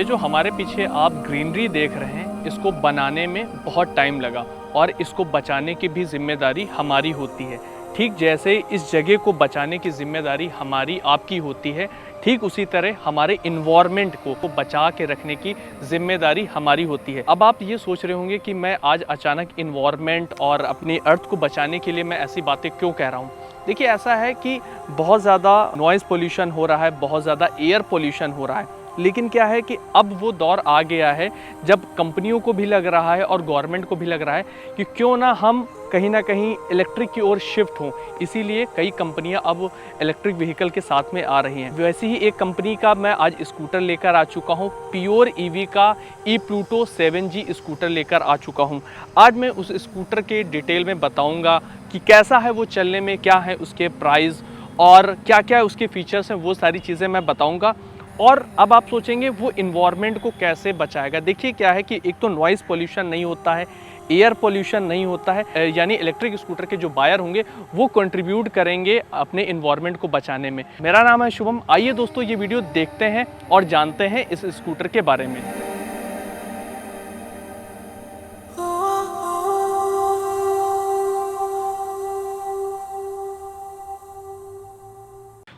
ये जो हमारे पीछे आप ग्रीनरी देख रहे हैं, इसको बनाने में बहुत टाइम लगा और इसको बचाने की भी जिम्मेदारी हमारी होती है। ठीक जैसे इस जगह को बचाने की जिम्मेदारी हमारी आपकी होती है, ठीक उसी तरह हमारे इन्वायरमेंट को बचा के रखने की जिम्मेदारी हमारी होती है। अब आप ये सोच रहे होंगे कि मैं आज अचानक इन्वायरमेंट और अपनी अर्थ को बचाने के लिए मैं ऐसी बातें क्यों कह रहा हूँ। देखिए, ऐसा है कि बहुत ज़्यादा नॉइज़ पोल्यूशन हो रहा है, बहुत ज़्यादा एयर पोल्यूशन हो रहा है, लेकिन क्या है कि अब वो दौर आ गया है जब कंपनियों को भी लग रहा है और गवर्नमेंट को भी लग रहा है कि क्यों ना हम कहीं ना कहीं इलेक्ट्रिक की ओर शिफ्ट हों। इसीलिए कई कंपनियां अब इलेक्ट्रिक व्हीकल के साथ में आ रही हैं। वैसे ही एक कंपनी का मैं आज स्कूटर लेकर आ चुका हूं, प्योर ईवी का ई-प्लूटो 7G स्कूटर लेकर आ चुका हूं। आज मैं उस स्कूटर के डिटेल में बताऊंगा कि कैसा है वो चलने में, क्या है उसके प्राइस और क्या क्या उसके फीचर्स हैं, वो सारी चीज़ें मैं बताऊँगा। और अब आप सोचेंगे वो इन्वायरमेंट को कैसे बचाएगा। देखिए, क्या है कि एक तो नॉइज़ पोल्यूशन नहीं होता है, एयर पोल्यूशन नहीं होता है, यानी इलेक्ट्रिक स्कूटर के जो बायर होंगे वो कंट्रीब्यूट करेंगे अपने इन्वायरमेंट को बचाने में। मेरा नाम है शुभम। आइए दोस्तों, ये वीडियो देखते हैं और जानते हैं इस स्कूटर के बारे में।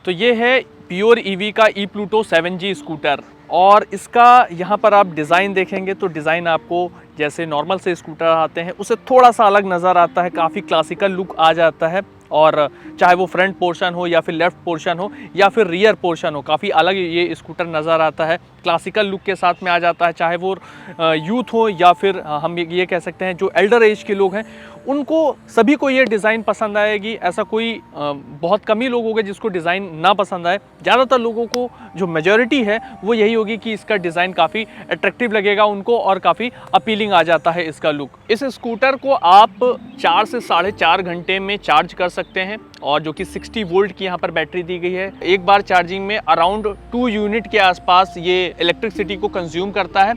तो ये है प्योर ईवी का ई-प्लूटो 7G स्कूटर और इसका यहाँ पर आप डिज़ाइन देखेंगे तो डिज़ाइन आपको जैसे नॉर्मल से स्कूटर आते हैं उससे थोड़ा सा अलग नज़र आता है, काफ़ी क्लासिकल लुक आ जाता है। और चाहे वो फ्रंट पोर्शन हो या फिर लेफ़्ट पोर्शन हो या फिर रियर पोर्शन हो, काफ़ी अलग ये स्कूटर नज़र आता है, क्लासिकल लुक के साथ में आ जाता है। चाहे वो यूथ हो या फिर हम ये कह सकते हैं जो एल्डर एज के लोग हैं, उनको सभी को ये डिज़ाइन पसंद आएगी। ऐसा कोई बहुत कम ही लोग होंगे जिसको डिज़ाइन ना पसंद आए। ज़्यादातर लोगों को जो मेजॉरिटी है वो यही होगी कि इसका डिज़ाइन काफ़ी अट्रैक्टिव लगेगा उनको और काफ़ी अपीलिंग आ जाता है इसका लुक। इस स्कूटर को आप 4 से 4.5 घंटे में चार्ज कर सकते हैं और जो कि 60 वोल्ट की यहाँ पर बैटरी दी गई है। एक बार चार्जिंग में अराउंड 2 यूनिट के आसपास ये इलेक्ट्रिसिटी को कंज्यूम करता है।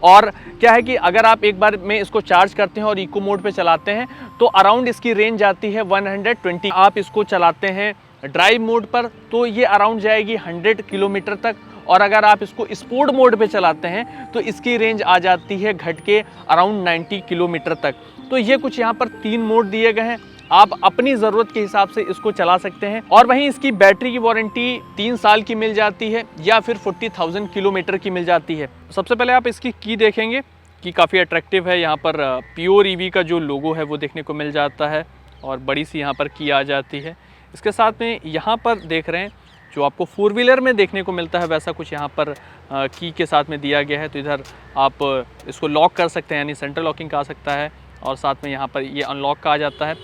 और क्या है कि अगर आप एक बार में इसको चार्ज करते हैं और इको मोड पे चलाते हैं तो अराउंड इसकी रेंज आती है 120। आप इसको चलाते हैं ड्राइव मोड पर तो ये अराउंड जाएगी 100 किलोमीटर तक। और अगर आप इसको स्पोर्ट मोड पे चलाते हैं तो इसकी रेंज आ जाती है घट के अराउंड 90 किलोमीटर तक। तो ये कुछ यहाँ पर 3 मोड दिए गए हैं, आप अपनी ज़रूरत के हिसाब से इसको चला सकते हैं। और वहीं इसकी बैटरी की वारंटी 3 साल की मिल जाती है या फिर 40,000 किलोमीटर की मिल जाती है। सबसे पहले आप इसकी की देखेंगे कि काफ़ी अट्रैक्टिव है। यहाँ पर प्योर ईवी का जो लोगो है वो देखने को मिल जाता है और बड़ी सी यहाँ पर की आ जाती है। इसके साथ में यहाँ पर देख रहे हैं जो आपको 4 व्हीलर में देखने को मिलता है वैसा कुछ यहाँ पर की के साथ में दिया गया है। तो इधर आप इसको लॉक कर सकते हैं, यानी सेंट्रल लॉकिंग का आ सकता है और साथ में यहाँ पर ये अनलॉक का आ जाता है।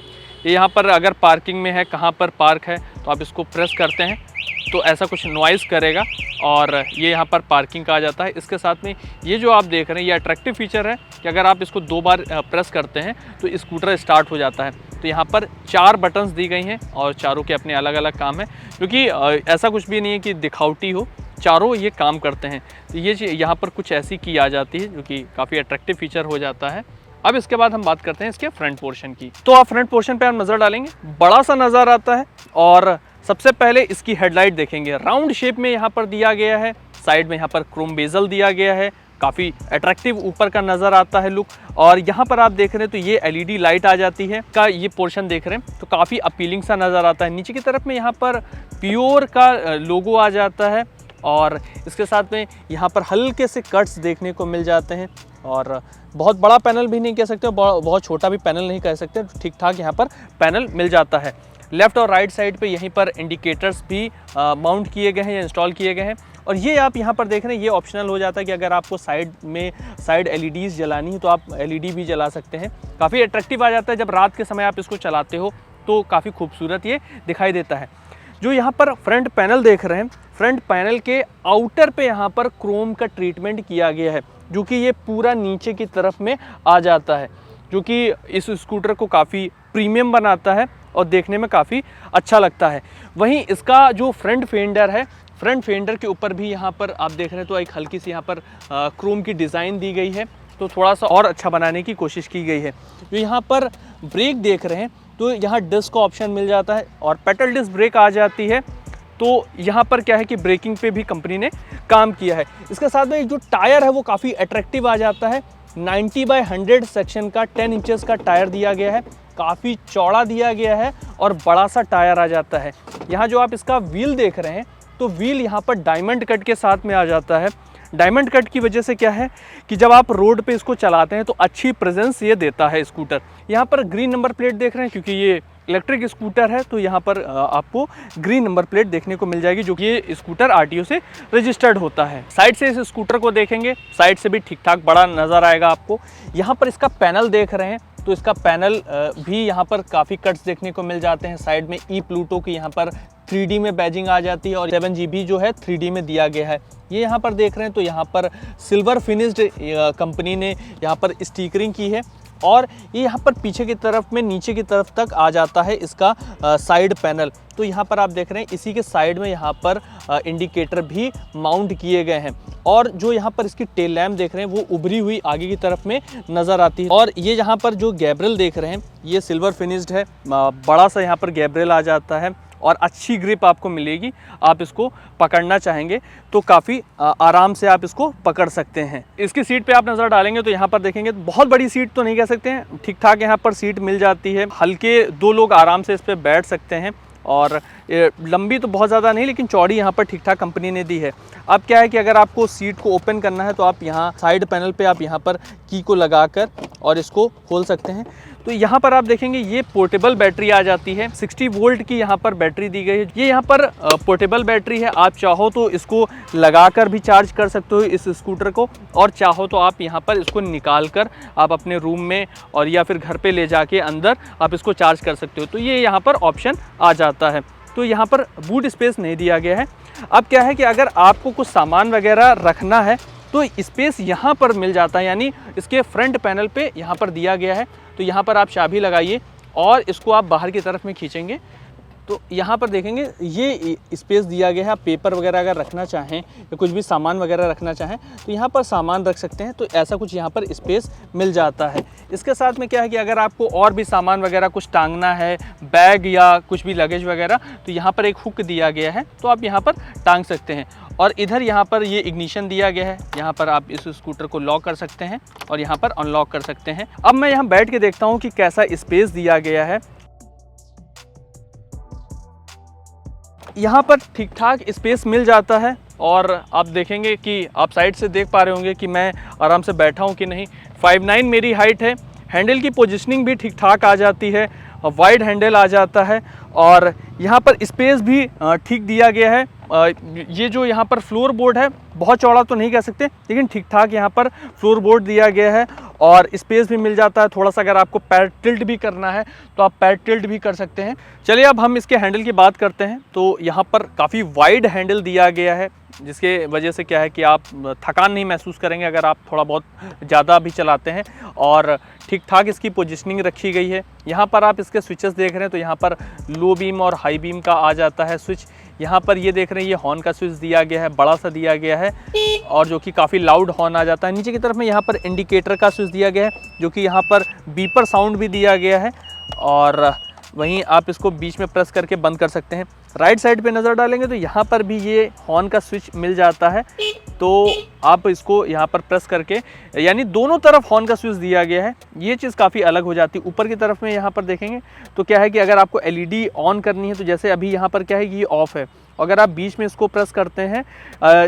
ये यहाँ पर अगर पार्किंग में है, कहाँ पर पार्क है, तो आप इसको प्रेस करते हैं तो ऐसा कुछ नॉइज़ करेगा और ये यहाँ पर पार्किंग का आ जाता है। इसके साथ में ये जो आप देख रहे हैं ये अट्रैक्टिव फीचर है कि अगर आप इसको 2 बार प्रेस करते हैं तो स्कूटर स्टार्ट हो जाता है। तो यहाँ पर 4 बटन्स दी गई हैं और चारों के अपने अलग अलग काम है, क्योंकि ऐसा कुछ भी नहीं है कि दिखावटी हो, चारों ये काम करते हैं। तो ये यहाँ पर कुछ ऐसी की आ जाती है जो कि काफ़ी अट्रैक्टिव फीचर हो जाता है। अब इसके बाद हम बात करते हैं इसके फ्रंट पोर्शन की। तो आप फ्रंट पोर्शन पे आप नज़र डालेंगे, बड़ा सा नज़र आता है और सबसे पहले इसकी हेडलाइट देखेंगे, राउंड शेप में यहाँ पर दिया गया है। साइड में यहाँ पर क्रोम बेजल दिया गया है, काफ़ी अट्रैक्टिव ऊपर का नज़र आता है लुक। और यहाँ पर आप देख रहे हैं तो ये LED लाइट आ जाती है का ये पोर्शन देख रहे हैं तो काफ़ी अपीलिंग सा नज़र आता है। नीचे की तरफ में यहाँ पर प्योर का लोगो आ जाता है और इसके साथ में यहाँ पर हल्के से कट्स देखने को मिल जाते हैं। और बहुत बड़ा पैनल भी नहीं कह सकते, बहुत छोटा भी पैनल नहीं कह सकते, ठीक ठाक यहाँ पर पैनल मिल जाता है। लेफ़्ट और राइट साइड पे यहीं पर इंडिकेटर्स भी माउंट किए गए हैं या इंस्टॉल किए गए हैं। और ये आप यहाँ पर देख रहे हैं ये ऑप्शनल हो जाता है कि अगर आपको साइड LEDs जलानी है तो आप LED भी जला सकते हैं। काफ़ी अट्रैक्टिव आ जाता है, जब रात के समय आप इसको चलाते हो तो काफ़ी खूबसूरत ये दिखाई देता है। जो यहाँ पर फ्रंट पैनल देख रहे हैं, फ्रंट पैनल के आउटर पे यहाँ पर क्रोम का ट्रीटमेंट किया गया है जो कि ये पूरा नीचे की तरफ में आ जाता है, जो कि इस स्कूटर को काफ़ी प्रीमियम बनाता है और देखने में काफ़ी अच्छा लगता है। वहीं इसका जो फ्रंट फेंडर है, फ्रंट फेंडर के ऊपर भी यहाँ पर आप देख रहे हैं तो एक हल्की सी यहाँ पर क्रोम की डिज़ाइन दी गई है, तो थोड़ा सा और अच्छा बनाने की कोशिश की गई है। जो यहाँ पर ब्रेक देख रहे हैं तो यहाँ डिस्क का ऑप्शन मिल जाता है और पेडल डिस्क ब्रेक आ जाती है। तो यहाँ पर क्या है कि ब्रेकिंग पे भी कंपनी ने काम किया है। इसके साथ में जो टायर है वो काफ़ी अट्रैक्टिव आ जाता है। 90/100 सेक्शन का 10 इंचेस का टायर दिया गया है, काफ़ी चौड़ा दिया गया है और बड़ा सा टायर आ जाता है। यहाँ जो आप इसका व्हील देख रहे हैं तो व्हील यहाँ पर डायमंड कट के साथ में आ जाता है। डायमंड कट की वजह से क्या है कि जब आप रोड पे इसको चलाते हैं तो अच्छी प्रेजेंस ये देता है स्कूटर। यहाँ पर ग्रीन नंबर प्लेट देख रहे हैं, क्योंकि ये इलेक्ट्रिक स्कूटर है तो यहाँ पर आपको ग्रीन नंबर प्लेट देखने को मिल जाएगी, जो कि ये स्कूटर आरटीओ से रजिस्टर्ड होता है। साइड से इस स्कूटर को देखेंगे, साइड से भी ठीक ठाक बड़ा नज़र आएगा आपको। यहाँ पर इसका पैनल देख रहे हैं तो इसका पैनल भी यहाँ पर काफ़ी कट्स देखने को मिल जाते हैं। साइड में ई प्लूटो की यहाँ पर 3D में बैजिंग आ जाती है और 7GB जो है 3D में दिया गया है। ये यहाँ पर देख रहे हैं तो यहाँ पर सिल्वर फिनिश्ड कंपनी ने यहाँ पर स्टिकरिंग की है और ये यहाँ पर पीछे की तरफ में नीचे की तरफ तक आ जाता है इसका साइड पैनल। तो यहाँ पर आप देख रहे हैं इसी के साइड में यहाँ पर इंडिकेटर भी माउंट किए गए हैं और जो यहाँ पर इसकी टेल लैम्प देख रहे हैं वो उभरी हुई आगे की तरफ में नज़र आती है। और ये यहाँ पर जो गैब्रियल देख रहे हैं ये सिल्वर फिनिश्ड है, बड़ा सा यहाँ पर गैब्रियल आ जाता है और अच्छी ग्रिप आपको मिलेगी। आप इसको पकड़ना चाहेंगे तो काफ़ी आराम से आप इसको पकड़ सकते हैं। इसकी सीट पे आप नज़र डालेंगे तो यहाँ पर देखेंगे बहुत बड़ी सीट तो नहीं कह सकते हैं, ठीक ठाक यहाँ पर सीट मिल जाती है। हल्के 2 लोग आराम से इस पर बैठ सकते हैं और लंबी तो बहुत ज़्यादा नहीं लेकिन चौड़ी यहाँ पर ठीक ठाक कंपनी ने दी है। अब क्या है कि अगर आपको सीट को ओपन करना है तो आप यहाँ साइड पैनल पे आप यहाँ पर की को लगाकर और इसको खोल सकते हैं। तो यहाँ पर आप देखेंगे ये पोर्टेबल बैटरी आ जाती है, 60 वोल्ट की यहाँ पर बैटरी दी गई है। ये यहाँ पर पोर्टेबल बैटरी है, आप चाहो तो इसको लगाकर भी चार्ज कर सकते हो इस स्कूटर को और चाहो तो आप यहाँ पर इसको निकाल कर आप अपने रूम में और या फिर घर पे ले जाके अंदर आप इसको चार्ज कर सकते हो। तो ये यहाँ पर ऑप्शन आ जाता है। तो यहाँ पर बूट स्पेस नहीं दिया गया है। अब क्या है कि अगर आपको कुछ सामान वगैरह रखना है तो स्पेस यहाँ पर मिल जाता है, यानी इसके फ्रंट पैनल पे यहाँ पर दिया गया है। तो यहाँ पर आप चाबी लगाइए और इसको आप बाहर की तरफ में खींचेंगे तो यहाँ पर देखेंगे ये स्पेस दिया गया है। आप पेपर वगैरह अगर रखना चाहें या कुछ भी सामान वगैरह रखना चाहें तो यहाँ पर सामान रख सकते हैं। तो ऐसा कुछ यहाँ पर स्पेस मिल जाता है। इसके साथ में क्या है कि अगर आपको और भी सामान वगैरह कुछ टांगना है, बैग या कुछ भी लगेज वगैरह, तो यहाँ पर एक हुक दिया गया है तो आप यहाँ पर टांग सकते हैं। और इधर यहाँ पर ये इग्निशन दिया गया है, यहाँ पर आप इस स्कूटर को लॉक कर सकते हैं और यहाँ पर अनलॉक कर सकते हैं। अब मैं यहाँ बैठ के देखता हूँ कि कैसा स्पेस दिया गया है। यहाँ पर ठीक ठाक स्पेस मिल जाता है और आप देखेंगे कि आप साइड से देख पा रहे होंगे कि मैं आराम से बैठा हूँ कि नहीं। 5'9" मेरी हाइट है। हैंडल की पोजीशनिंग भी ठीक ठाक आ जाती है, वाइड हैंडल आ जाता है और यहाँ पर स्पेस भी ठीक दिया गया है। ये जो यहाँ पर फ्लोर बोर्ड है बहुत चौड़ा तो नहीं कह सकते लेकिन ठीक ठाक यहाँ पर फ्लोर बोर्ड दिया गया है और स्पेस भी मिल जाता है। थोड़ा सा अगर आपको पैर टिल्ट भी करना है तो आप पैर टिल्ट भी कर सकते हैं। चलिए अब हम इसके हैंडल की बात करते हैं। तो यहाँ पर काफ़ी वाइड हैंडल दिया गया है जिसके वजह से क्या है कि आप थकान नहीं महसूस करेंगे अगर आप थोड़ा बहुत ज़्यादा भी चलाते हैं और ठीक ठाक इसकी पोजीशनिंग रखी गई है। यहाँ पर आप इसके स्विचेस देख रहे हैं तो यहाँ पर लो बीम और हाई बीम का आ जाता है स्विच। यहाँ पर ये देख रहे हैं ये हॉर्न का स्विच दिया गया है, बड़ा सा दिया गया है और जो कि काफ़ी लाउड हॉर्न आ जाता है। नीचे की तरफ में यहाँ पर इंडिकेटर का स्विच दिया गया है जो कि यहाँ पर बीपर साउंड भी दिया गया है और वहीं आप इसको बीच में प्रेस करके बंद कर सकते हैं। राइट साइड पे नज़र डालेंगे तो यहाँ पर भी ये हॉर्न का स्विच मिल जाता है तो आप इसको यहाँ पर प्रेस करके, यानी दोनों तरफ हॉर्न का स्विच दिया गया है। ये चीज़ काफ़ी अलग हो जाती है। ऊपर की तरफ में यहाँ पर देखेंगे तो क्या है कि अगर आपको LED ऑन करनी है तो जैसे अभी यहाँ पर क्या है कि ये ऑफ है, अगर आप बीच में इसको प्रेस करते हैं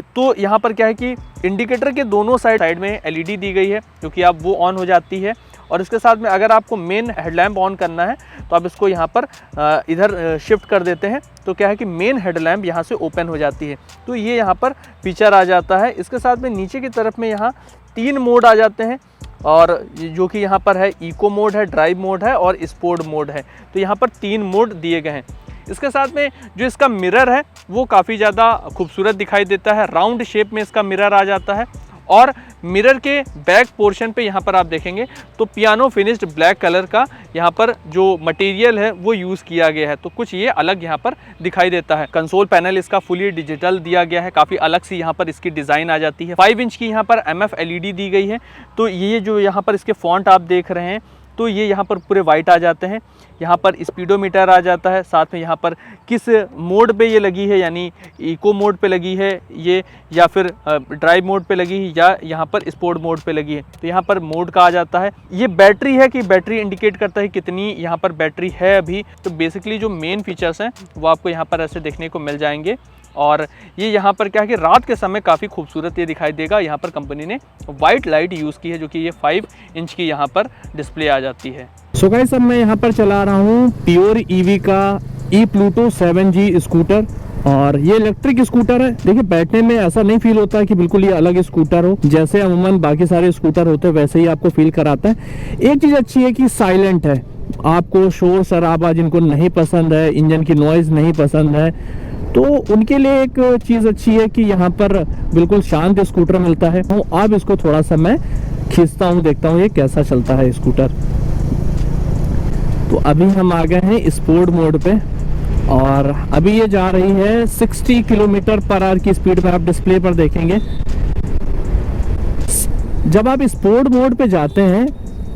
तो यहाँ पर क्या है कि इंडिकेटर के दोनों साइड में LED दी गई है जो कि आप वो ऑन हो जाती है। और इसके साथ में अगर आपको मेन हेडलैम्प ऑन करना है तो आप इसको यहाँ पर इधर शिफ्ट कर देते हैं तो क्या है कि मेन हेडलैम्प यहाँ से ओपन हो जाती है। तो ये यहाँ पर फीचर आ जाता है। इसके साथ में नीचे की तरफ में यहाँ 3 मोड आ जाते हैं और जो कि यहाँ पर है इको मोड है, ड्राइव मोड है और स्पोर्ट मोड है। तो यहाँ पर 3 मोड दिए गए हैं। इसके साथ में जो इसका मिरर है वो काफ़ी ज़्यादा खूबसूरत दिखाई देता है, राउंड शेप में इसका मिरर आ जाता है और मिरर के बैक पोर्शन पे यहाँ पर आप देखेंगे तो पियानो फिनिश्ड ब्लैक कलर का यहाँ पर जो मटेरियल है वो यूज़ किया गया है। तो कुछ ये अलग यहाँ पर दिखाई देता है। कंसोल पैनल इसका फुली डिजिटल दिया गया है, काफ़ी अलग सी यहाँ पर इसकी डिज़ाइन आ जाती है। 5 इंच की यहाँ पर MF LED दी गई है। तो ये जो यहाँ पर इसके फॉन्ट आप देख रहे हैं तो ये यहाँ पर पूरे वाइट आ जाते हैं। यहाँ पर स्पीडोमीटर आ जाता है, साथ में यहाँ पर किस मोड पे ये लगी है, यानी इको मोड पे लगी है ये, या फिर ड्राइव मोड पे लगी है, या यहाँ पर स्पोर्ट मोड पे लगी है। तो यहाँ पर मोड का आ जाता है। ये बैटरी है कि बैटरी इंडिकेट करता है कितनी यहाँ पर बैटरी है अभी। तो बेसिकली जो मेन फीचर्स हैं वो आपको यहाँ पर ऐसे देखने को मिल जाएंगे। और ये यहाँ पर क्या है कि रात के समय काफ़ी खूबसूरत ये दिखाई देगा। यहाँ पर कंपनी ने वाइट लाइट यूज़ की है, जो कि ये 5 इंच की यहाँ पर डिस्प्ले आ जाती है। सो गाइस, अब मैं यहाँ पर चला रहा हूँ प्योर ईवी का e-Pluto 7G स्कूटर। और ये इलेक्ट्रिक स्कूटर है। देखिए, बैठने में ऐसा नहीं फील होता है कि बिल्कुल ये अलग स्कूटर हो, जैसे अमूमन बाकी सारे स्कूटर होते हैं वैसे ही आपको फील कराता है। एक चीज़ अच्छी है कि साइलेंट है। आपको शोर शराबा जिनको नहीं पसंद है, इंजन की नॉइज़ नहीं पसंद है, तो उनके लिए एक चीज़ अच्छी है कि यहाँ पर बिल्कुल शांत स्कूटर मिलता है। अब इसको थोड़ा सा मैं खींचता हूँ, देखता हूँ ये कैसा चलता है स्कूटर। तो अभी हम आ गए हैं स्पोर्ट मोड पे और अभी ये जा रही है 60 किलोमीटर पर आवर की स्पीड पे। आप डिस्प्ले पर देखेंगे, जब आप स्पोर्ट मोड पे जाते हैं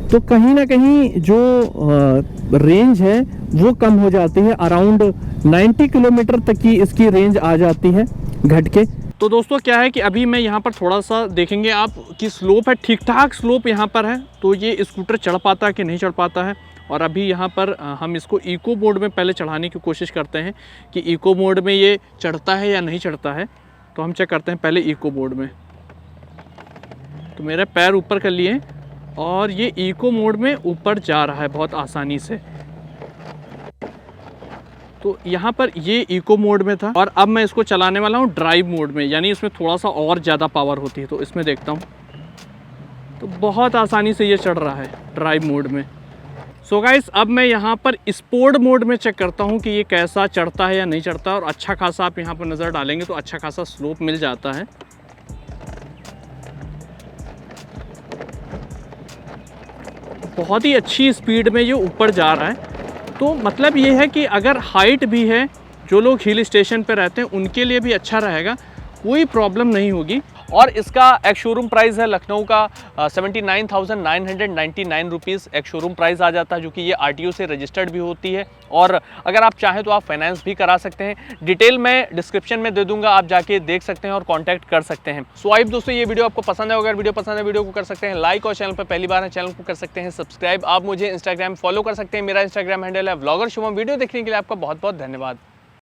तो कहीं ना कहीं जो रेंज है वो कम हो जाती है। अराउंड 90 किलोमीटर तक की इसकी रेंज आ जाती है घट के। तो दोस्तों क्या है कि अभी मैं यहाँ पर थोड़ा सा देखेंगे आप कि स्लोप है, ठीक ठाक स्लोप यहाँ पर है। तो ये स्कूटर चढ़ पाता है कि नहीं चढ़ पाता है। और अभी यहाँ पर हम इसको इको मोड में पहले चढ़ाने की कोशिश करते हैं कि इको मोड में ये चढ़ता है या नहीं चढ़ता है। तो हम चेक करते हैं पहले इको मोड में। तो मेरे पैर ऊपर कर लिए और ये इको मोड में ऊपर जा रहा है बहुत आसानी से। तो यहाँ पर ये इको मोड में था और अब मैं इसको चलाने वाला हूँ ड्राइव मोड में, यानी इसमें थोड़ा सा और ज़्यादा पावर होती है। तो इसमें देखता हूँ तो बहुत आसानी से ये चढ़ रहा है ड्राइव मोड में। सो गाइस, अब मैं यहाँ पर स्पोर्ट मोड में चेक करता हूँ कि ये कैसा चढ़ता है या नहीं चढ़ता। और अच्छा खासा आप यहाँ पर नज़र डालेंगे तो अच्छा खासा स्लोप मिल जाता है। बहुत ही अच्छी स्पीड में ये ऊपर जा रहा है। तो मतलब ये है कि अगर हाइट भी है, जो लोग हिल स्टेशन पे रहते हैं उनके लिए भी अच्छा रहेगा, कोई प्रॉब्लम नहीं होगी। और इसका एक शोरूम प्राइस है लखनऊ का 79,999 रुपीज़ एक शोरूम प्राइस आ जाता है, जो कि ये RTO से रजिस्टर्ड भी होती है। और अगर आप चाहें तो आप फाइनेंस भी करा सकते हैं। डिटेल मैं डिस्क्रिप्शन में दे दूंगा, आप जाके देख सकते हैं और कांटेक्ट कर सकते हैं। सो आई दोस्तों, ये वीडियो आपको पसंद है। अगर वीडियो पसंद है, वीडियो को कर सकते हैं लाइक, और चैनल पर पहली बार है चैनल को कर सकते हैं सब्सक्राइब। आप मुझे इंस्टाग्राम फॉलो कर सकते हैं, मेरा इंस्टाग्राम हैंडल है व्लॉगर शुभम। वीडियो देखने के लिए आपका बहुत बहुत धन्यवाद।